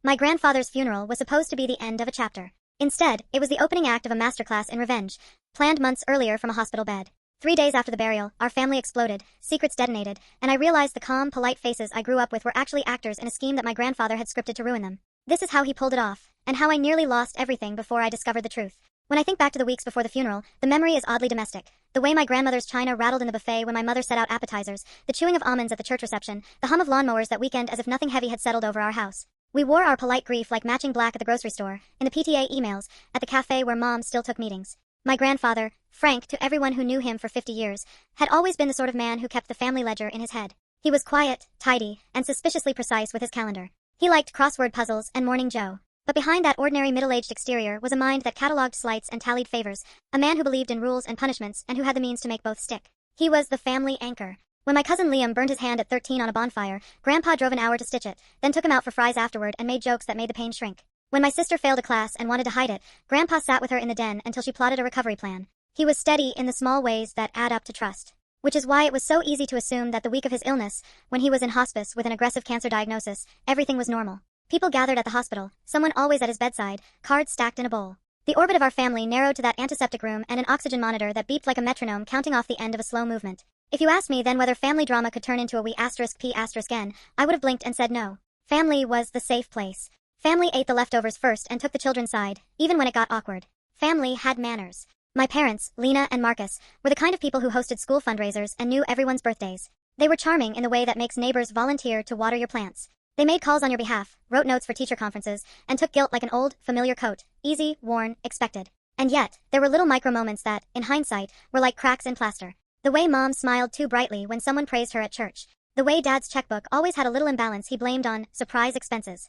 My grandfather's funeral was supposed to be the end of a chapter. Instead, it was the opening act of a masterclass in revenge, planned months earlier from a hospital bed. 3 days after the burial, our family exploded, secrets detonated, and I realized the calm, polite faces I grew up with were actually actors in a scheme that my grandfather had scripted to ruin them. This is how he pulled it off, and how I nearly lost everything before I discovered the truth. When I think back to the weeks before the funeral, the memory is oddly domestic. The way my grandmother's china rattled in the buffet when my mother set out appetizers, the chewing of almonds at the church reception, the hum of lawnmowers that weekend as if nothing heavy had settled over our house. We wore our polite grief like matching black at the grocery store, in the PTA emails, at the cafe where Mom still took meetings. My grandfather, Frank, to everyone who knew him for 50 years, had always been the sort of man who kept the family ledger in his head. He was quiet, tidy, and suspiciously precise with his calendar. He liked crossword puzzles and Morning Joe. But behind that ordinary middle-aged exterior was a mind that catalogued slights and tallied favors, a man who believed in rules and punishments and who had the means to make both stick. He was the family anchor. When my cousin Liam burned his hand at 13 on a bonfire, Grandpa drove an hour to stitch it, then took him out for fries afterward and made jokes that made the pain shrink. When my sister failed a class and wanted to hide it, Grandpa sat with her in the den until she plotted a recovery plan. He was steady in the small ways that add up to trust. Which is why it was so easy to assume that the week of his illness, when he was in hospice with an aggressive cancer diagnosis, everything was normal. People gathered at the hospital, someone always at his bedside, cards stacked in a bowl. The orbit of our family narrowed to that antiseptic room and an oxygen monitor that beeped like a metronome counting off the end of a slow movement. If you asked me then whether family drama could turn into a we *p*n, I would have blinked and said no. Family was the safe place. Family ate the leftovers first and took the children's side, even when it got awkward. Family had manners. My parents, Lena and Marcus, were the kind of people who hosted school fundraisers and knew everyone's birthdays. They were charming in the way that makes neighbors volunteer to water your plants. They made calls on your behalf, wrote notes for teacher conferences, and took guilt like an old, familiar coat, easy, worn, expected. And yet, there were little micro moments that, in hindsight, were like cracks in plaster. The way Mom smiled too brightly when someone praised her at church. The way Dad's checkbook always had a little imbalance he blamed on surprise expenses.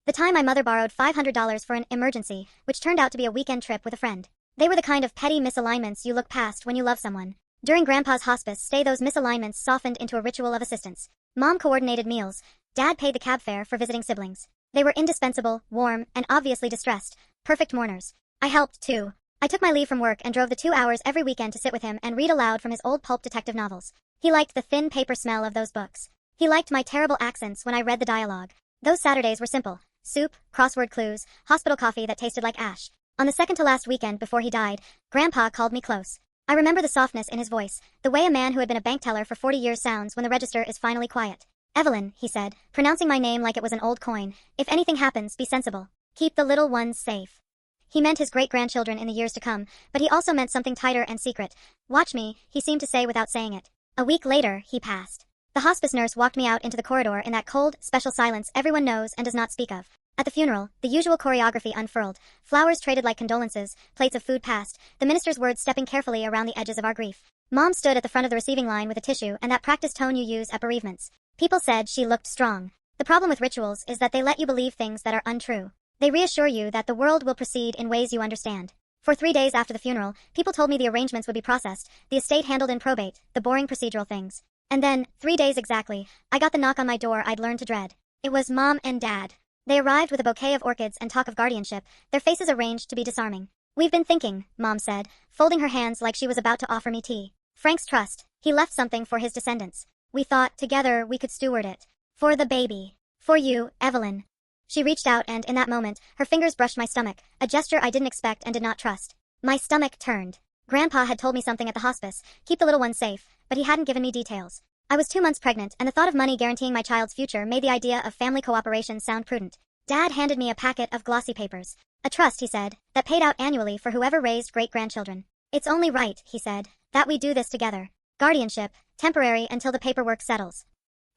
The time my mother borrowed $500 for an emergency, which turned out to be a weekend trip with a friend. They were the kind of petty misalignments you look past when you love someone. During Grandpa's hospice stay, those misalignments softened into a ritual of assistance. Mom coordinated meals. Dad paid the cab fare for visiting siblings. They were indispensable, warm, and obviously distressed. Perfect mourners. I helped, too. I took my leave from work and drove the 2 hours every weekend to sit with him and read aloud from his old pulp detective novels. He liked the thin paper smell of those books. He liked my terrible accents when I read the dialogue. Those Saturdays were simple. Soup, crossword clues, hospital coffee that tasted like ash. On the second-to-last weekend before he died, Grandpa called me close. I remember the softness in his voice, the way a man who had been a bank teller for 40 years sounds when the register is finally quiet. "Evelyn," he said, pronouncing my name like it was an old coin. "If anything happens, be sensible. Keep the little ones safe." He meant his great-grandchildren in the years to come, but he also meant something tighter and secret. "Watch me," he seemed to say without saying it. A week later, he passed. The hospice nurse walked me out into the corridor in that cold, special silence everyone knows and does not speak of. At the funeral, the usual choreography unfurled, flowers traded like condolences, plates of food passed, the minister's words stepping carefully around the edges of our grief. Mom stood at the front of the receiving line with a tissue and that practiced tone you use at bereavements. People said she looked strong. The problem with rituals is that they let you believe things that are untrue. They reassure you that the world will proceed in ways you understand. For 3 days after the funeral, people told me the arrangements would be processed, the estate handled in probate, the boring procedural things. And then, 3 days exactly, I got the knock on my door I'd learned to dread. It was Mom and Dad. They arrived with a bouquet of orchids and talk of guardianship, their faces arranged to be disarming. "We've been thinking," Mom said, folding her hands like she was about to offer me tea. "Frank's trust. He left something for his descendants. We thought, together, we could steward it. For the baby. For you, Evelyn." She reached out and, in that moment, her fingers brushed my stomach, a gesture I didn't expect and did not trust. My stomach turned. Grandpa had told me something at the hospice, keep the little ones safe, but he hadn't given me details. I was 2 months pregnant, and the thought of money guaranteeing my child's future made the idea of family cooperation sound prudent. Dad handed me a packet of glossy papers. A trust, he said, that paid out annually for whoever raised great-grandchildren. "It's only right," he said, "that we do this together. Guardianship, temporary until the paperwork settles."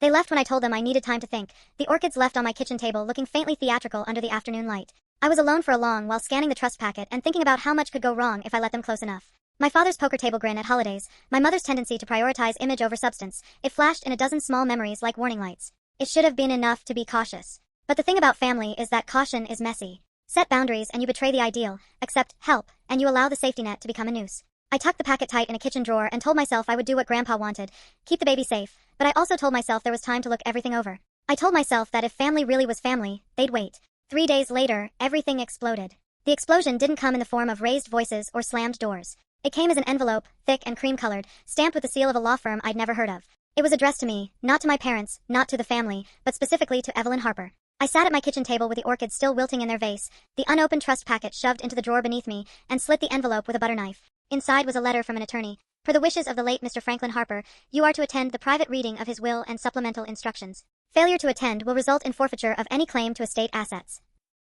They left when I told them I needed time to think, the orchids left on my kitchen table looking faintly theatrical under the afternoon light. I was alone for a long while scanning the trust packet and thinking about how much could go wrong if I let them close enough. My father's poker table grin at holidays, my mother's tendency to prioritize image over substance, it flashed in a dozen small memories like warning lights. It should have been enough to be cautious. But the thing about family is that caution is messy. Set boundaries and you betray the ideal, accept help, and you allow the safety net to become a noose. I tucked the packet tight in a kitchen drawer and told myself I would do what Grandpa wanted, keep the baby safe, but I also told myself there was time to look everything over. I told myself that if family really was family, they'd wait. 3 days later, everything exploded. The explosion didn't come in the form of raised voices or slammed doors. It came as an envelope, thick and cream-colored, stamped with the seal of a law firm I'd never heard of. It was addressed to me, not to my parents, not to the family, but specifically to Evelyn Harper. I sat at my kitchen table with the orchids still wilting in their vase, the unopened trust packet shoved into the drawer beneath me, and slit the envelope with a butter knife. Inside was a letter from an attorney. Per the wishes of the late Mr. Franklin Harper, you are to attend the private reading of his will and supplemental instructions. Failure to attend will result in forfeiture of any claim to estate assets.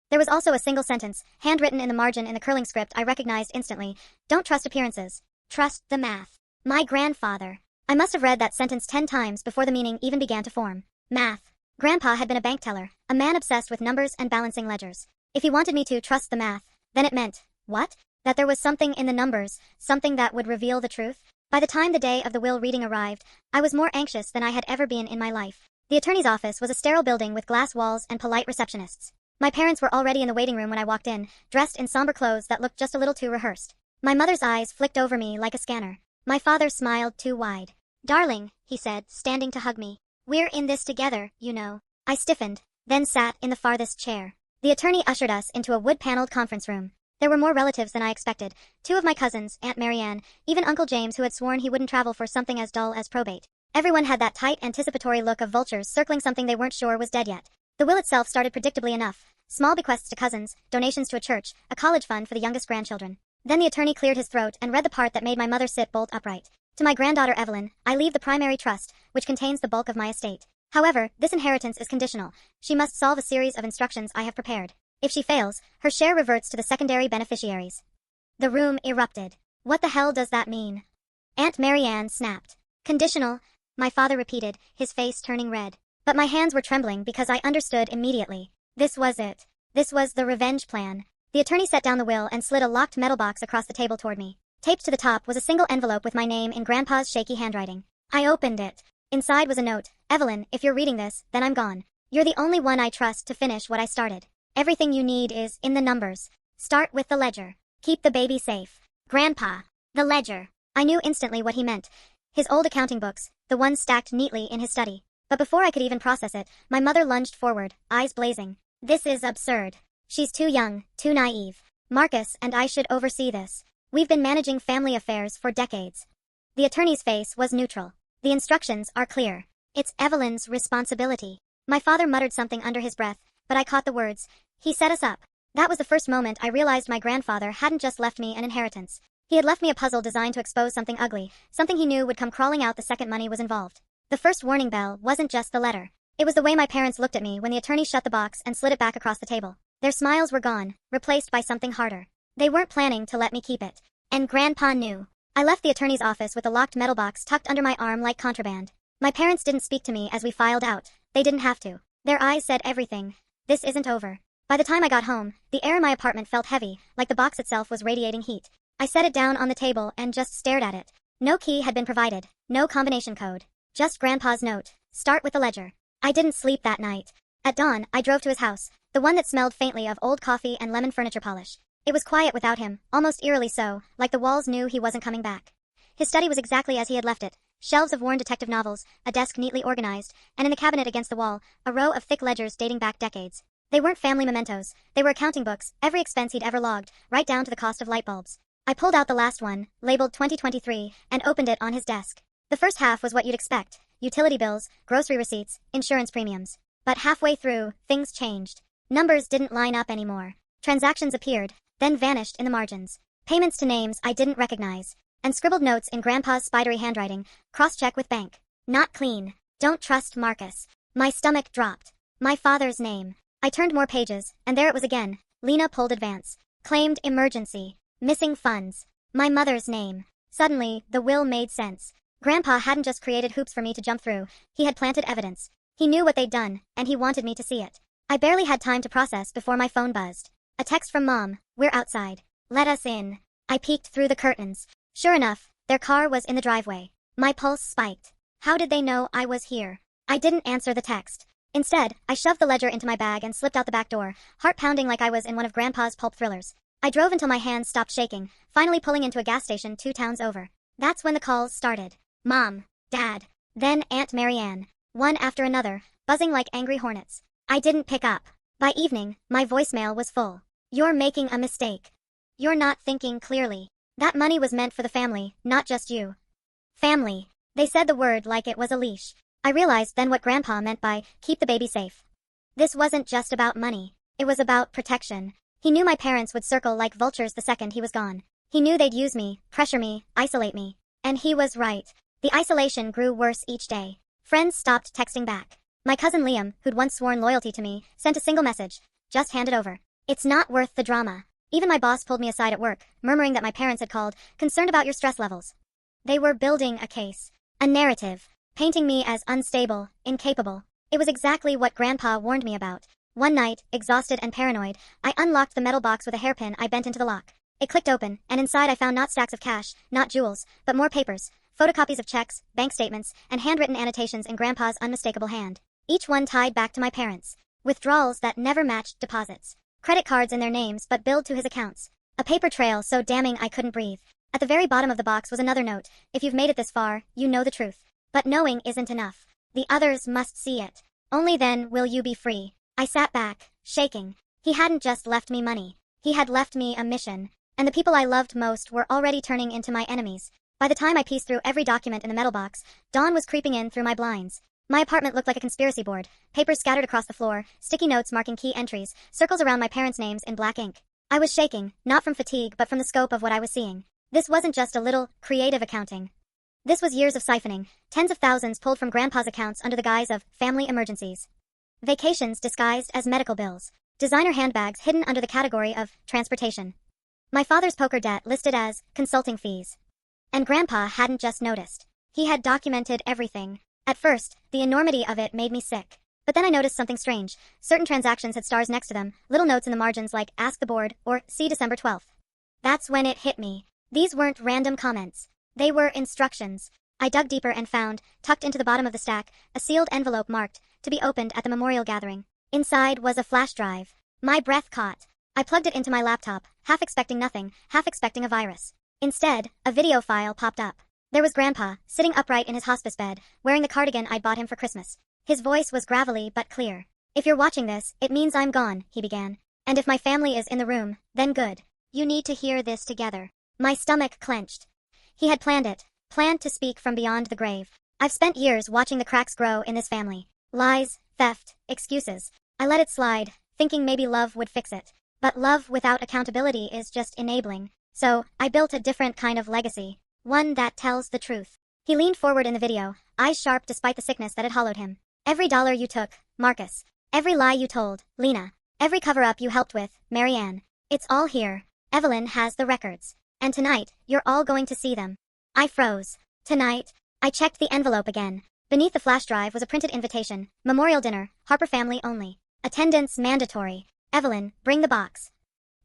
There was also a single sentence, handwritten in the margin in the curling script I recognized instantly. Don't trust appearances. Trust the math. My grandfather. I must have read that sentence 10 times before the meaning even began to form. Math. Grandpa had been a bank teller, a man obsessed with numbers and balancing ledgers. If he wanted me to trust the math, then it meant, what? That there was something in the numbers, something that would reveal the truth? By the time the day of the will reading arrived, I was more anxious than I had ever been in my life. The attorney's office was a sterile building with glass walls and polite receptionists. My parents were already in the waiting room when I walked in, dressed in somber clothes that looked just a little too rehearsed. My mother's eyes flicked over me like a scanner. My father smiled too wide. Darling, he said, standing to hug me. We're in this together, you know. I stiffened, then sat in the farthest chair. The attorney ushered us into a wood-paneled conference room. There were more relatives than I expected. 2 of my cousins, Aunt Marianne, even Uncle James who had sworn he wouldn't travel for something as dull as probate. Everyone had that tight, anticipatory look of vultures circling something they weren't sure was dead yet. The will itself started predictably enough. Small bequests to cousins, donations to a church, a college fund for the youngest grandchildren. Then the attorney cleared his throat and read the part that made my mother sit bolt upright. To my granddaughter Evelyn, I leave the primary trust, which contains the bulk of my estate. However, this inheritance is conditional. She must solve a series of instructions I have prepared. If she fails, her share reverts to the secondary beneficiaries. The room erupted. What the hell does that mean? Aunt Marianne snapped. Conditional, my father repeated, his face turning red. But my hands were trembling because I understood immediately. This was it. This was the revenge plan. The attorney set down the will and slid a locked metal box across the table toward me. Taped to the top was a single envelope with my name in Grandpa's shaky handwriting. I opened it. Inside was a note. Evelyn, if you're reading this, then I'm gone. You're the only one I trust to finish what I started. Everything you need is in the numbers. Start with the ledger. Keep the baby safe. Grandpa. The ledger. I knew instantly what he meant. His old accounting books, the ones stacked neatly in his study. But before I could even process it, my mother lunged forward, eyes blazing. This is absurd. She's too young, too naive. Marcus and I should oversee this. We've been managing family affairs for decades. The attorney's face was neutral. The instructions are clear. It's Evelyn's responsibility. My father muttered something under his breath, but I caught the words. He set us up. That was the first moment I realized my grandfather hadn't just left me an inheritance. He had left me a puzzle designed to expose something ugly, something he knew would come crawling out the second money was involved. The first warning bell wasn't just the letter. It was the way my parents looked at me when the attorney shut the box and slid it back across the table. Their smiles were gone, replaced by something harder. They weren't planning to let me keep it. And Grandpa knew. I left the attorney's office with the locked metal box tucked under my arm like contraband. My parents didn't speak to me as we filed out. They didn't have to. Their eyes said everything. This isn't over. By the time I got home, the air in my apartment felt heavy, like the box itself was radiating heat. I set it down on the table and just stared at it. No key had been provided, no combination code. Just Grandpa's note. Start with the ledger. I didn't sleep that night. At dawn, I drove to his house, the one that smelled faintly of old coffee and lemon furniture polish. It was quiet without him, almost eerily so, like the walls knew he wasn't coming back. His study was exactly as he had left it. Shelves of worn detective novels, a desk neatly organized, and in the cabinet against the wall, a row of thick ledgers dating back decades. They weren't family mementos. They were accounting books, every expense he'd ever logged, right down to the cost of light bulbs. I pulled out the last one, labeled 2023, and opened it on his desk. The first half was what you'd expect. Utility bills, grocery receipts, insurance premiums. But halfway through, things changed. Numbers didn't line up anymore. Transactions appeared, then vanished in the margins. Payments to names I didn't recognize. And scribbled notes in Grandpa's spidery handwriting. Cross-check with bank. Not clean. Don't trust Marcus. My stomach dropped. My father's name. I turned more pages, and there it was again. Lena pulled advance. Claimed emergency. Missing funds. My mother's name. Suddenly, the will made sense. Grandpa hadn't just created hoops for me to jump through. He had planted evidence. He knew what they'd done, and he wanted me to see it. I barely had time to process before my phone buzzed. A text from Mom. We're outside. Let us in. I peeked through the curtains. Sure enough, their car was in the driveway. My pulse spiked. How did they know I was here? I didn't answer the text. Instead, I shoved the ledger into my bag and slipped out the back door, heart pounding like I was in one of Grandpa's pulp thrillers. I drove until my hands stopped shaking, finally pulling into a gas station 2 towns over. That's when the calls started. Mom, Dad, then Aunt Marianne. One after another, buzzing like angry hornets. I didn't pick up. By evening, my voicemail was full. You're making a mistake. You're not thinking clearly. That money was meant for the family, not just you. Family. They said the word like it was a leash. I realized then what Grandpa meant by, keep the baby safe. This wasn't just about money. It was about protection. He knew my parents would circle like vultures the second he was gone. He knew they'd use me, pressure me, isolate me. And he was right. The isolation grew worse each day. Friends stopped texting back. My cousin Liam, who'd once sworn loyalty to me, sent a single message. Just hand it over. It's not worth the drama. Even my boss pulled me aside at work, murmuring that my parents had called, concerned about your stress levels. They were building a case. A narrative. Painting me as unstable, incapable. It was exactly what Grandpa warned me about. One night, exhausted and paranoid, I unlocked the metal box with a hairpin I bent into the lock. It clicked open, and inside I found not stacks of cash, not jewels, but more papers, photocopies of checks, bank statements, and handwritten annotations in Grandpa's unmistakable hand. Each one tied back to my parents. Withdrawals that never matched deposits. Credit cards in their names but billed to his accounts. A paper trail so damning I couldn't breathe. At the very bottom of the box was another note. If you've made it this far, you know the truth. But knowing isn't enough. The others must see it. Only then will you be free. I sat back, shaking. He hadn't just left me money. He had left me a mission. And the people I loved most were already turning into my enemies. By the time I pieced through every document in the metal box, dawn was creeping in through my blinds. My apartment looked like a conspiracy board, papers scattered across the floor, sticky notes marking key entries, circles around my parents' names in black ink. I was shaking, not from fatigue but from the scope of what I was seeing. This wasn't just a little, creative accounting. This was years of siphoning, tens of thousands pulled from Grandpa's accounts under the guise of family emergencies. Vacations disguised as medical bills. Designer handbags hidden under the category of transportation. My father's poker debt listed as consulting fees. And Grandpa hadn't just noticed. He had documented everything. At first, the enormity of it made me sick. But then I noticed something strange. Certain transactions had stars next to them, little notes in the margins like ask the board or see December 12th. That's when it hit me. These weren't random comments. They were instructions. I dug deeper and found, tucked into the bottom of the stack, a sealed envelope marked, to be opened at the memorial gathering. Inside was a flash drive. My breath caught. I plugged it into my laptop, half expecting nothing, half expecting a virus. Instead, a video file popped up. There was Grandpa, sitting upright in his hospice bed, wearing the cardigan I'd bought him for Christmas. His voice was gravelly but clear. If you're watching this, it means I'm gone, he began. And if my family is in the room, then good. You need to hear this together. My stomach clenched. He had planned it, planned to speak from beyond the grave. I've spent years watching the cracks grow in this family. Lies, theft, excuses. I let it slide, thinking maybe love would fix it. But love without accountability is just enabling. So, I built a different kind of legacy. One that tells the truth. He leaned forward in the video, eyes sharp despite the sickness that had hollowed him. Every dollar you took, Marcus. Every lie you told, Lena. Every cover-up you helped with, Marianne. It's all here. Evelyn has the records. And tonight, you're all going to see them. I froze. Tonight, I checked the envelope again. Beneath the flash drive was a printed invitation. Memorial dinner, Harper family only. Attendance mandatory. Evelyn, bring the box.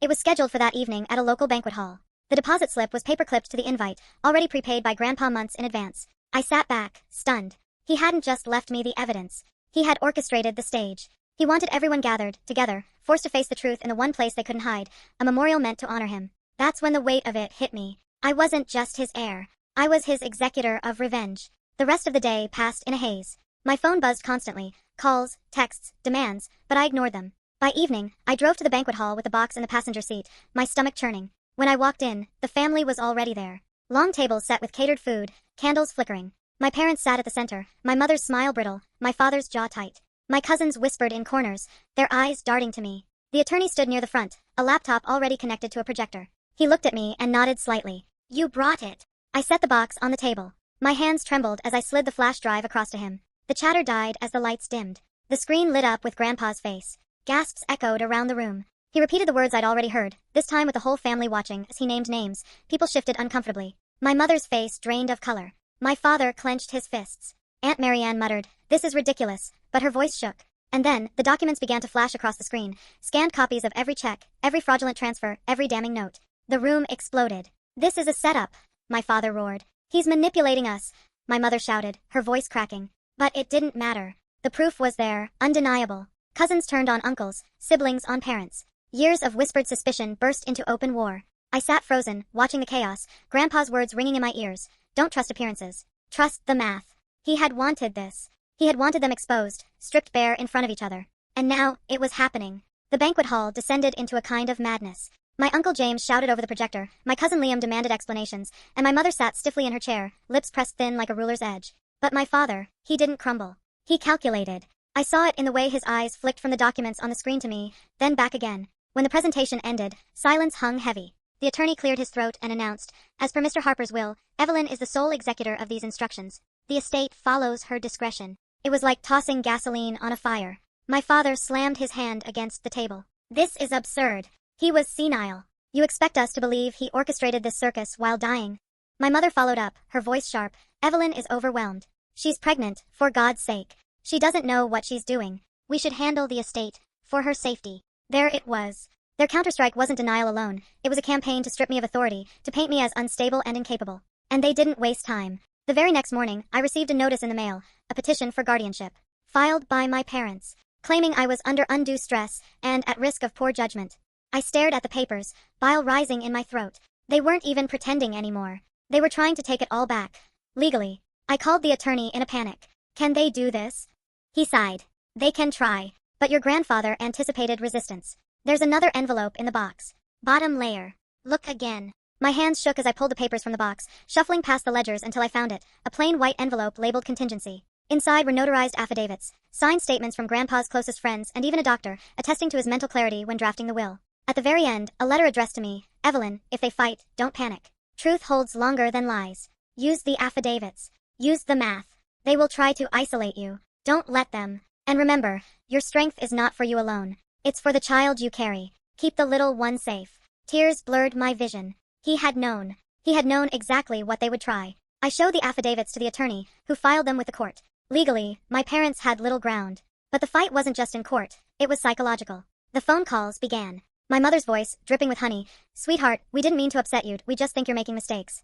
It was scheduled for that evening at a local banquet hall. The deposit slip was paper-clipped to the invite, already prepaid by Grandpa months in advance. I sat back, stunned. He hadn't just left me the evidence. He had orchestrated the stage. He wanted everyone gathered, together, forced to face the truth in the one place they couldn't hide, a memorial meant to honor him. That's when the weight of it hit me. I wasn't just his heir. I was his executor of revenge. The rest of the day passed in a haze. My phone buzzed constantly, calls, texts, demands, but I ignored them. By evening, I drove to the banquet hall with the box in the passenger seat, my stomach churning. When I walked in, the family was already there. Long tables set with catered food, candles flickering. My parents sat at the center, my mother's smile brittle, my father's jaw tight. My cousins whispered in corners, their eyes darting to me. The attorney stood near the front, a laptop already connected to a projector. He looked at me and nodded slightly. You brought it. I set the box on the table. My hands trembled as I slid the flash drive across to him. The chatter died as the lights dimmed. The screen lit up with Grandpa's face. Gasps echoed around the room. He repeated the words I'd already heard, this time with the whole family watching. As he named names, people shifted uncomfortably. My mother's face drained of color. My father clenched his fists. Aunt Marianne muttered, "This is ridiculous," but her voice shook. And then, the documents began to flash across the screen, scanned copies of every check, every fraudulent transfer, every damning note. The room exploded. "This is a setup," my father roared. "He's manipulating us," my mother shouted, her voice cracking. But it didn't matter. The proof was there, undeniable. Cousins turned on uncles, siblings on parents. Years of whispered suspicion burst into open war. I sat frozen, watching the chaos, Grandpa's words ringing in my ears. Don't trust appearances. Trust the math. He had wanted this. He had wanted them exposed, stripped bare in front of each other. And now, it was happening. The banquet hall descended into a kind of madness. My Uncle James shouted over the projector, my cousin Liam demanded explanations, and my mother sat stiffly in her chair, lips pressed thin like a ruler's edge. But my father, he didn't crumble. He calculated. I saw it in the way his eyes flicked from the documents on the screen to me, then back again. When the presentation ended, silence hung heavy. The attorney cleared his throat and announced, "As per Mr. Harper's will, Evelyn is the sole executor of these instructions. The estate follows her discretion." It was like tossing gasoline on a fire. My father slammed his hand against the table. "This is absurd." He was senile. "You expect us to believe he orchestrated this circus while dying?" My mother followed up, her voice sharp. "Evelyn is overwhelmed. She's pregnant, for God's sake. She doesn't know what she's doing. We should handle the estate, for her safety." There it was. Their counterstrike wasn't denial alone. It was a campaign to strip me of authority, to paint me as unstable and incapable. And they didn't waste time. The very next morning, I received a notice in the mail, a petition for guardianship, filed by my parents, claiming I was under undue stress and at risk of poor judgment. I stared at the papers, bile rising in my throat. They weren't even pretending anymore. They were trying to take it all back. Legally. I called the attorney in a panic. "Can they do this?" He sighed. "They can try. But your grandfather anticipated resistance. There's another envelope in the box. Bottom layer. Look again." My hands shook as I pulled the papers from the box, shuffling past the ledgers until I found it, a plain white envelope labeled contingency. Inside were notarized affidavits, signed statements from Grandpa's closest friends and even a doctor, attesting to his mental clarity when drafting the will. At the very end, a letter addressed to me, "Evelyn, if they fight, don't panic. Truth holds longer than lies. Use the affidavits. Use the math. They will try to isolate you. Don't let them. And remember, your strength is not for you alone. It's for the child you carry. Keep the little one safe." Tears blurred my vision. He had known. He had known exactly what they would try. I showed the affidavits to the attorney, who filed them with the court. Legally, my parents had little ground. But the fight wasn't just in court, it was psychological. The phone calls began. My mother's voice, dripping with honey. "Sweetheart, we didn't mean to upset you, we just think you're making mistakes."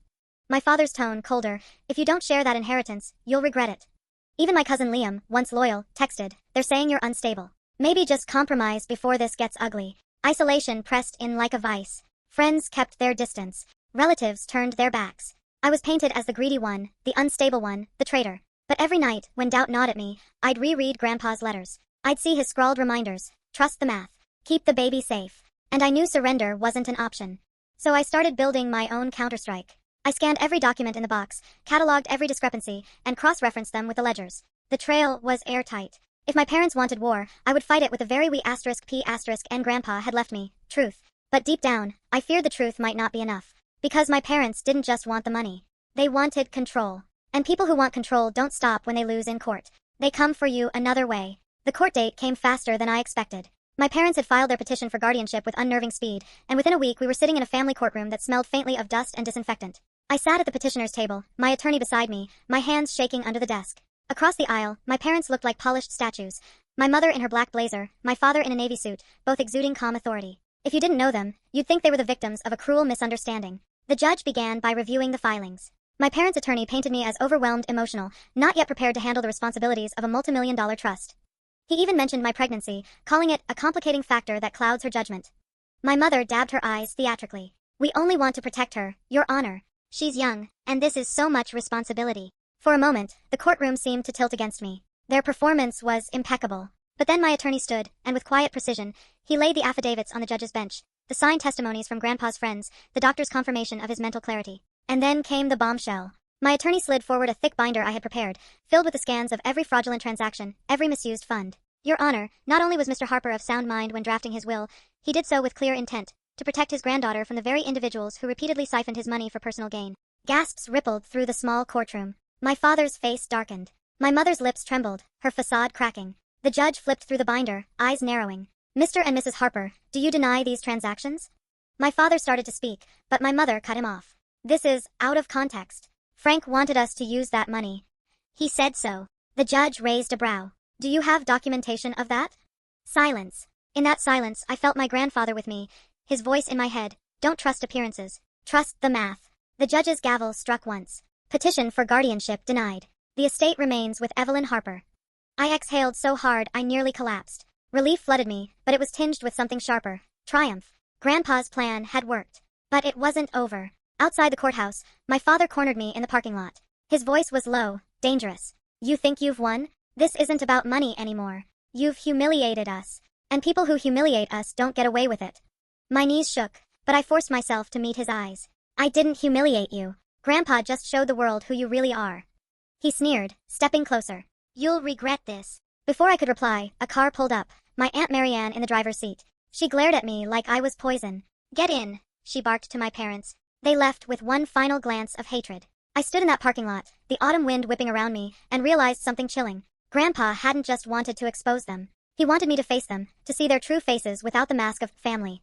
My father's tone, colder. "If you don't share that inheritance, you'll regret it." Even my cousin Liam, once loyal, texted, "They're saying you're unstable. Maybe just compromise before this gets ugly." Isolation pressed in like a vice. Friends kept their distance. Relatives turned their backs. I was painted as the greedy one, the unstable one, the traitor. But every night, when doubt gnawed at me, I'd reread Grandpa's letters. I'd see his scrawled reminders. Trust the math. Keep the baby safe. And I knew surrender wasn't an option. So I started building my own counterstrike. I scanned every document in the box, cataloged every discrepancy, and cross-referenced them with the ledgers. The trail was airtight. If my parents wanted war, I would fight it with the very wee *p* and Grandpa had left me, truth. But deep down, I feared the truth might not be enough. Because my parents didn't just want the money. They wanted control. And people who want control don't stop when they lose in court. They come for you another way. The court date came faster than I expected. My parents had filed their petition for guardianship with unnerving speed, and within a week we were sitting in a family courtroom that smelled faintly of dust and disinfectant. I sat at the petitioner's table, my attorney beside me, my hands shaking under the desk. Across the aisle, my parents looked like polished statues. My mother in her black blazer, my father in a navy suit, both exuding calm authority. If you didn't know them, you'd think they were the victims of a cruel misunderstanding. The judge began by reviewing the filings. My parents' attorney painted me as overwhelmed, emotional, not yet prepared to handle the responsibilities of a multimillion-dollar trust. He even mentioned my pregnancy, calling it a complicating factor that clouds her judgment. My mother dabbed her eyes theatrically. "We only want to protect her, Your Honor. She's young, and this is so much responsibility." For a moment, the courtroom seemed to tilt against me. Their performance was impeccable. But then my attorney stood, and with quiet precision, he laid the affidavits on the judge's bench, the signed testimonies from Grandpa's friends, the doctor's confirmation of his mental clarity. And then came the bombshell. My attorney slid forward a thick binder I had prepared, filled with the scans of every fraudulent transaction, every misused fund. Your Honor, not only was Mr. Harper of sound mind when drafting his will, he did so with clear intent, to protect his granddaughter from the very individuals who repeatedly siphoned his money for personal gain. Gasps rippled through the small courtroom. My father's face darkened. My mother's lips trembled, her facade cracking. The judge flipped through the binder, eyes narrowing. "Mr. and Mrs. Harper, do you deny these transactions?" My father started to speak, but my mother cut him off. "This is out of context. Frank wanted us to use that money. He said so." The judge raised a brow. "Do you have documentation of that?" Silence. In that silence, I felt my grandfather with me, his voice in my head. "Don't trust appearances. Trust the math." The judge's gavel struck once. Petition for guardianship denied. The estate remains with Evelyn Harper. I exhaled so hard I nearly collapsed. Relief flooded me, but it was tinged with something sharper. Triumph. Grandpa's plan had worked. But it wasn't over. Outside the courthouse, my father cornered me in the parking lot. His voice was low, dangerous. "You think you've won? This isn't about money anymore. You've humiliated us. And people who humiliate us don't get away with it." My knees shook, but I forced myself to meet his eyes. "I didn't humiliate you. Grandpa just showed the world who you really are." He sneered, stepping closer. "You'll regret this." Before I could reply, a car pulled up, my Aunt Marianne in the driver's seat. She glared at me like I was poison. "Get in," she barked to my parents. They left with one final glance of hatred. I stood in that parking lot, the autumn wind whipping around me, and realized something chilling. Grandpa hadn't just wanted to expose them. He wanted me to face them, to see their true faces without the mask of family.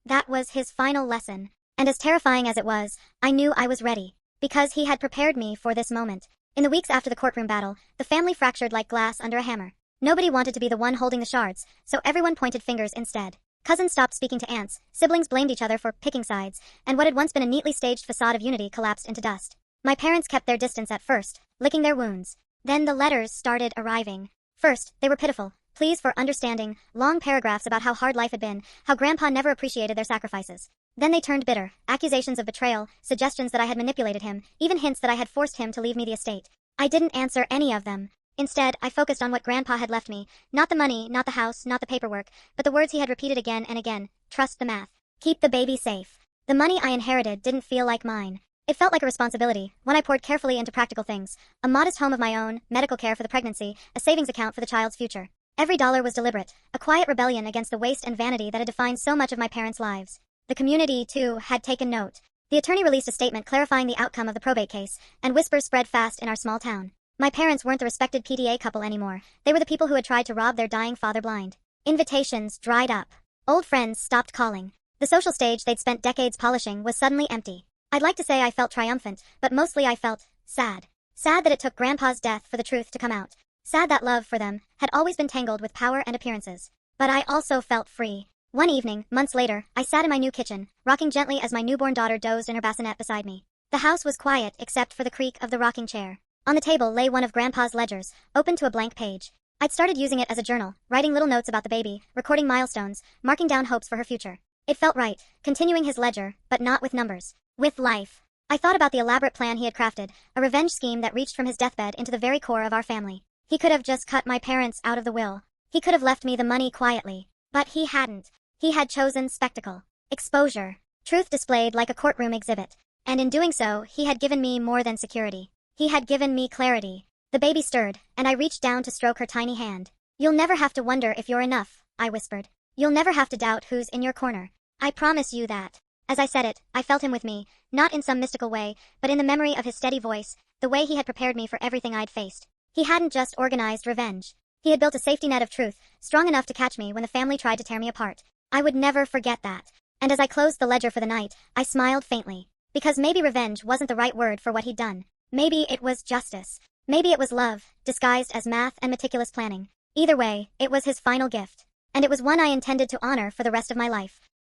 That was his final lesson. And as terrifying as it was, I knew I was ready. Because he had prepared me for this moment. In the weeks after the courtroom battle, the family fractured like glass under a hammer. Nobody wanted to be the one holding the shards, so everyone pointed fingers instead. Cousins stopped speaking to aunts, siblings blamed each other for picking sides, and what had once been a neatly staged facade of unity collapsed into dust. My parents kept their distance at first, licking their wounds. Then the letters started arriving. First, they were pitiful, pleas for understanding, long paragraphs about how hard life had been, how Grandpa never appreciated their sacrifices. Then they turned bitter, accusations of betrayal, suggestions that I had manipulated him, even hints that I had forced him to leave me the estate. I didn't answer any of them. Instead, I focused on what Grandpa had left me. Not the money, not the house, not the paperwork, but the words he had repeated again and again. Trust the math. Keep the baby safe. The money I inherited didn't feel like mine. It felt like a responsibility, one I poured carefully into practical things. A modest home of my own, medical care for the pregnancy, a savings account for the child's future. Every dollar was deliberate, a quiet rebellion against the waste and vanity that had defined so much of my parents' lives. The community, too, had taken note. The attorney released a statement clarifying the outcome of the probate case, and whispers spread fast in our small town. My parents weren't the respected PTA couple anymore. They were the people who had tried to rob their dying father blind. Invitations dried up. Old friends stopped calling. The social stage they'd spent decades polishing was suddenly empty. I'd like to say I felt triumphant, but mostly I felt sad. Sad that it took Grandpa's death for the truth to come out. Sad that love for them had always been tangled with power and appearances. But I also felt free. One evening, months later, I sat in my new kitchen, rocking gently as my newborn daughter dozed in her bassinet beside me. The house was quiet except for the creak of the rocking chair. On the table lay one of Grandpa's ledgers, open to a blank page. I'd started using it as a journal, writing little notes about the baby, recording milestones, marking down hopes for her future. It felt right, continuing his ledger, but not with numbers. With life. I thought about the elaborate plan he had crafted, a revenge scheme that reached from his deathbed into the very core of our family. He could have just cut my parents out of the will. He could have left me the money quietly. But he hadn't. He had chosen spectacle. Exposure. Truth displayed like a courtroom exhibit. And in doing so, he had given me more than security. He had given me clarity. The baby stirred, and I reached down to stroke her tiny hand. "You'll never have to wonder if you're enough," I whispered. "You'll never have to doubt who's in your corner. I promise you that." As I said it, I felt him with me, not in some mystical way, but in the memory of his steady voice, the way he had prepared me for everything I'd faced. He hadn't just organized revenge. He had built a safety net of truth, strong enough to catch me when the family tried to tear me apart. I would never forget that. And as I closed the ledger for the night, I smiled faintly. Because maybe revenge wasn't the right word for what he'd done. Maybe it was justice. Maybe it was love, disguised as math and meticulous planning. Either way, it was his final gift. And it was one I intended to honor for the rest of my life.